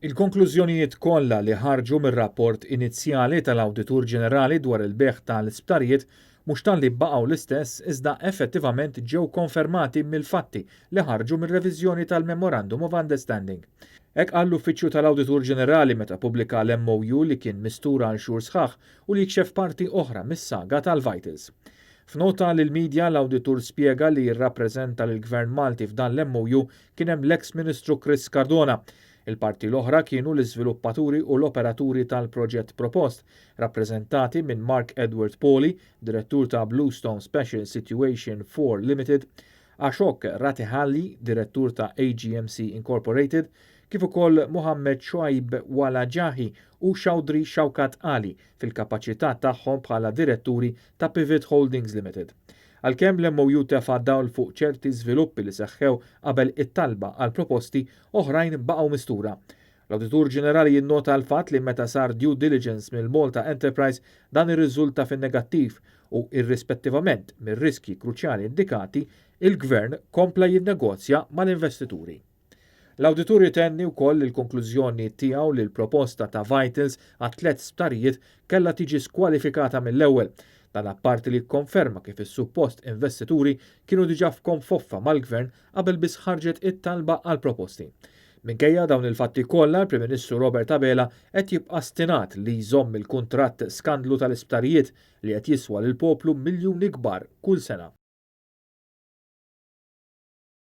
Il-konklużjonijiet kollha li ħarġu mir-rapport inizjali tal-Awditur Ġenerali dwar il-beħ tal-isptarijiet mhux talli baqgħu l-istess iżda effettivament ġew konfermati mill-fatti li ħarġu mir-reviżjoni tal-Memorandum of Understanding. Hekk qal l-Uffiċċju tal-Awditur Ġenerali meta ppubblika l-MOU li kien mistura għal xhur sħaħ u li jkxef parti oħra mis-saga tal-Vitals. F'nota lill-medja l-Awditur spjega li jirrappreżenta lill-Gvern Malti f'dan l-MOU kien hemm l-eks Ministru Chris Cardona. Il-parti l-oħra kienu l-iżviluppaturi u l-operaturi tal-proġett propost, rappreżentati minn Mark Edward Pawley, direttur ta' Bluestone Special Situation 4 Limited, Ashok Ratihalli, direttur ta' AGMC Incorporated, kif ukoll Mohammed Shoaib Walajahi u Chowdhury Shawkat Ali fil-kapaċità tagħhom bħala diretturi ta' Pivot Holdings Limited. Għalkemm l-MOU tefa' dawl fuq ċerti żviluppi li seħħew qabel it-talba għal proposti oħrajn baqgħu mistura. L-Awditur Ġenerali jinnota l-fatt li meta sar due diligence mill-Malta Enterprise dan irriżulta fin-negattiv u irrispettivament mir-riski kruċjali indikati, il-Gvern kompla jinnegozja mal-investituri. L-Awditur jitenni wkoll il-konklużjoni tiegħu li l-proposta ta' Vitals għat 3 sptarijiet kellha tiġi skwalifikata mill-ewwel. Dan apparti li konferma kif is-suppost investituri kienu diġà f'konfoffa mal-Gvern qabel biss ħarġet it-talba għal proposti. Minkejja dawn il-fatti kollha, il-Prim Ministru Robert Abela qed jibqa' stinat li jżomm il-kuntratt skandlu tal-isptarijiet li qed jiswa lill-poplu miljuni kbar kull sena.